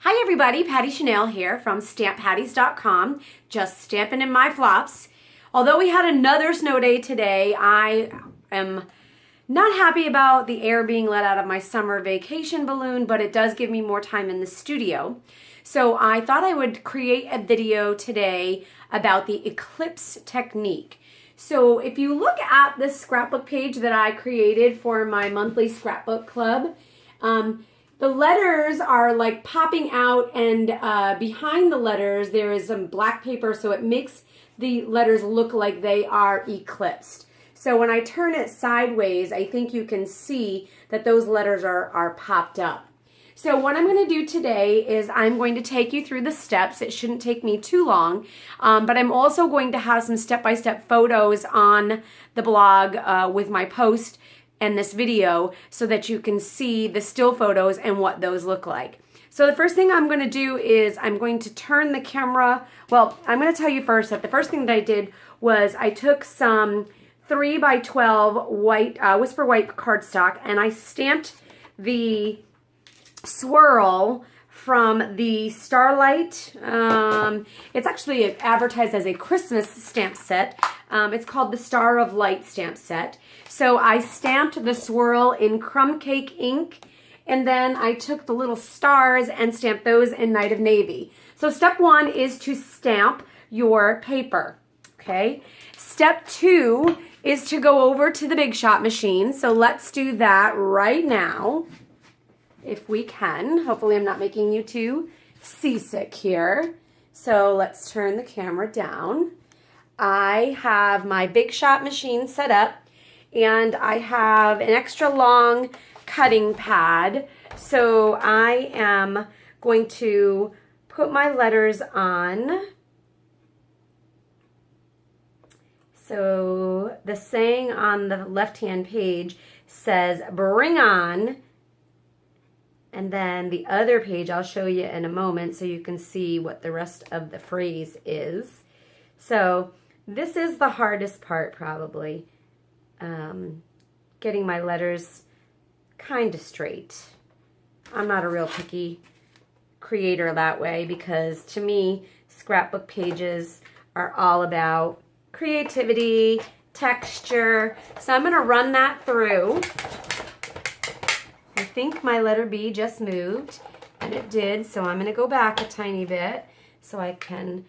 Hi everybody, Patty Chanel here from StampPatties.com, just stamping in my flops. Although we had another snow day today, I am not happy about the air being let out of my summer vacation balloon, but it does give me more time in the studio. So I thought I would create a video today about the Eclipse Technique. So if you look at this scrapbook page that I created for my monthly scrapbook club, the letters are like popping out, and behind the letters there is some black paper, so it makes the letters look like they are eclipsed. So when I turn it sideways, I think you can see that those letters are popped up. So what I'm going to do today is I'm going to take you through the steps. It shouldn't take me too long, but I'm also going to have some step-by-step photos on the blog with my post and this video so that you can see the still photos and what those look like. So the first thing I'm going to do is I'm going to turn the camera. Well, I'm going to tell you first that the first thing that I did was I took some 3x12 white Whisper White cardstock, and I stamped the swirl from the Starlight. It's actually advertised as a Christmas stamp set. It's called the Star of Light stamp set. So I stamped the swirl in crumb cake ink, and then I took the little stars and stamped those in Night of Navy. So step one is to stamp your paper, okay? Step two is to go over to the Big Shot machine. So let's do that right now, if we can. Hopefully I'm not making you too seasick here. So let's turn the camera down. I have my Big Shot machine set up, and I have an extra long cutting pad. So I am going to put my letters on. So the saying on the left-hand page says, "Bring on." And then the other page I'll show you in a moment so you can see what the rest of the phrase is. So this is the hardest part, probably, getting my letters kind of straight. I'm not a real picky creator that way, because to me, scrapbook pages are all about creativity, texture. So I'm going to run that through. I think my letter B just moved, and it did, so I'm going to go back a tiny bit so I can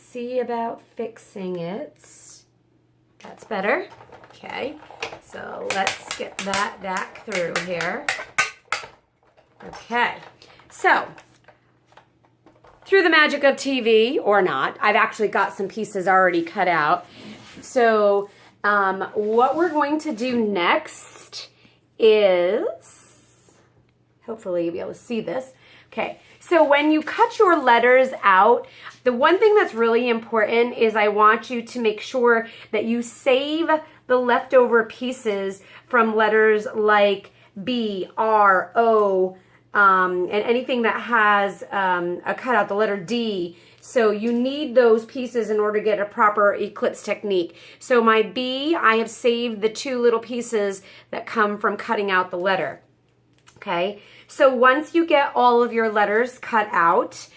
see about fixing it. That's better. Okay, so let's get that back through here. Okay, so through the magic of TV, or not, I've actually got some pieces already cut out. So what we're going to do next is, hopefully you'll be able to see this. Okay, so when you cut your letters out, the one thing that's really important is I want you to make sure that you save the leftover pieces from letters like B, R, O, and anything that has a cutout, the letter D. So you need those pieces in order to get a proper eclipse technique. So my B, I have saved the two little pieces that come from cutting out the letter. Okay, so once you get all of your letters cut out,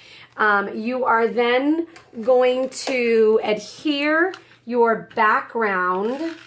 you are then going to adhere your background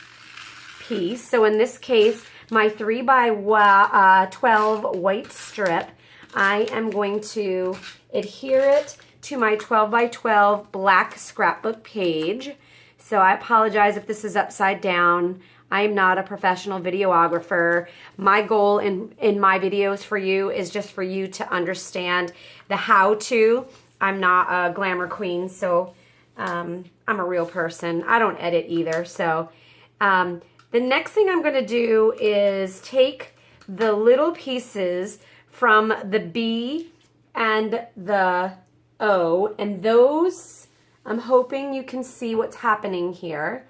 piece. So in this case, my 3x12 white strip, I am going to adhere it to my 12x12 black scrapbook page. So I apologize if this is upside down. I am not a professional videographer. My goal in my videos for you is just for you to understand the how-to. I'm not a glamour queen, so I'm a real person. I don't edit either. So the next thing I'm going to do is take the little pieces from the B and the O, and those, I'm hoping you can see what's happening here.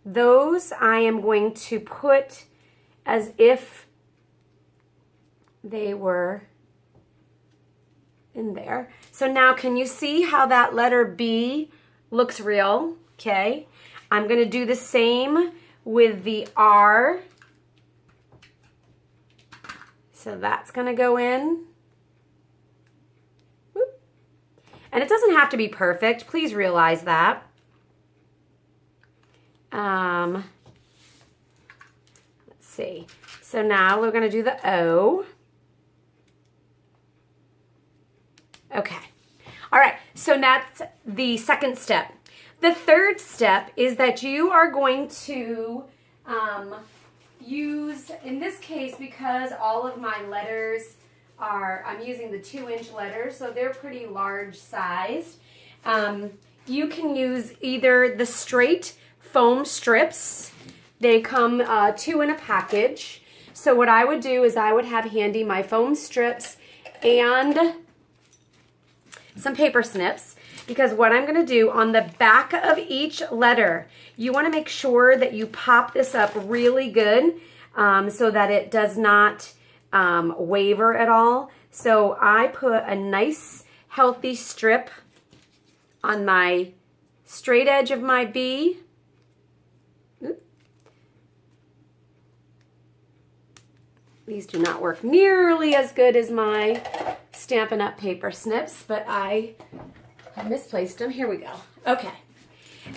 Those I am going to put as if they were in there. So now can you see how that letter B looks real? Okay. I'm going to do the same with the R. So that's going to go in. And it doesn't have to be perfect. Please realize that. Let's see. So now we're going to do the O. Okay. All right. So that's the second step. The third step is that you are going to use, in this case, because all of my letters are, I'm using the 2-inch letters, so they're pretty large sized. You can use either the straight foam strips. They come 2 in a package. So what I would do is I would have handy my foam strips and some paper snips, because what I'm going to do on the back of each letter, you want to make sure that you pop this up really good so that it does not waver at all. So I put a nice healthy strip on my straight edge of my B. These do not work nearly as good as my Stampin' Up! Paper snips, but I misplaced them. Here we go. Okay.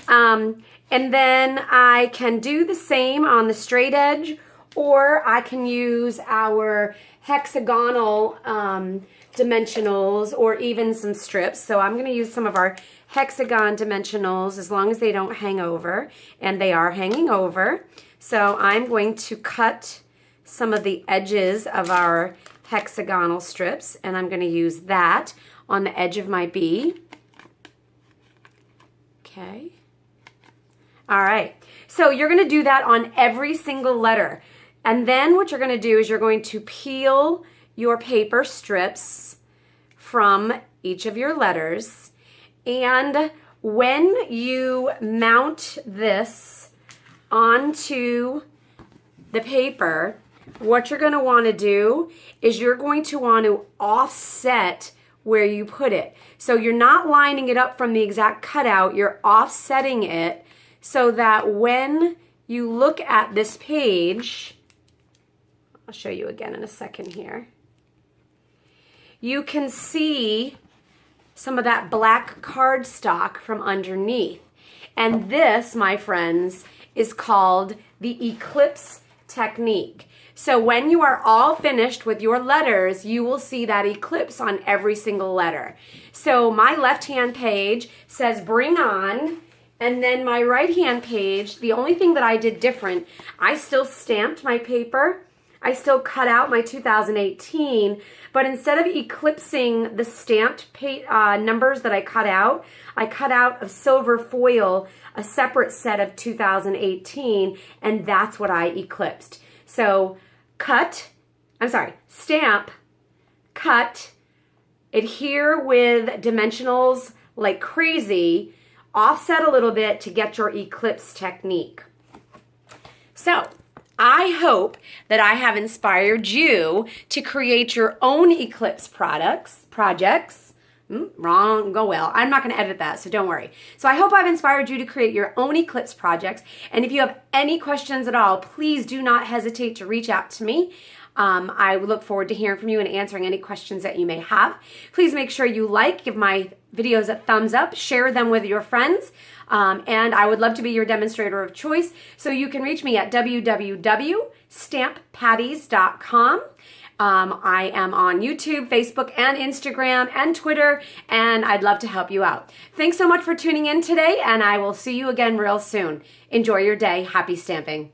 And then I can do the same on the straight edge, or I can use our hexagonal dimensionals or even some strips. So I'm going to use some of our hexagon dimensionals as long as they don't hang over, and they are hanging over. So I'm going to cut some of the edges of our hexagonal strips, and I'm going to use that on the edge of my B. Okay. All right. So you're going to do that on every single letter. And then what you're going to do is you're going to peel your paper strips from each of your letters. And when you mount this onto the paper, what you're going to want to do is you're going to want to offset where you put it. So you're not lining it up from the exact cutout, you're offsetting it so that when you look at this page, I'll show you again in a second here, you can see some of that black cardstock from underneath. And this, my friends, is called the Eclipse Technique. So when you are all finished with your letters, you will see that eclipse on every single letter. So my left-hand page says bring on, and then my right-hand page, the only thing that I did different, I still stamped my paper, I still cut out my 2018, but instead of eclipsing the stamped numbers that I cut out of silver foil a separate set of 2018, and that's what I eclipsed. So stamp, cut, adhere with dimensionals like crazy, offset a little bit to get your Eclipse technique. So I hope that I have inspired you to create your own Eclipse projects. I'm not going to edit that, so don't worry. So I hope I've inspired you to create your own Eclipse projects. And if you have any questions at all, please do not hesitate to reach out to me. I look forward to hearing from you and answering any questions that you may have. Please make sure you give my videos a thumbs up, share them with your friends, and I would love to be your demonstrator of choice. So you can reach me at www.stamppatties.com. I am on YouTube, Facebook, and Instagram, and Twitter, and I'd love to help you out. Thanks so much for tuning in today, and I will see you again real soon. Enjoy your day. Happy stamping.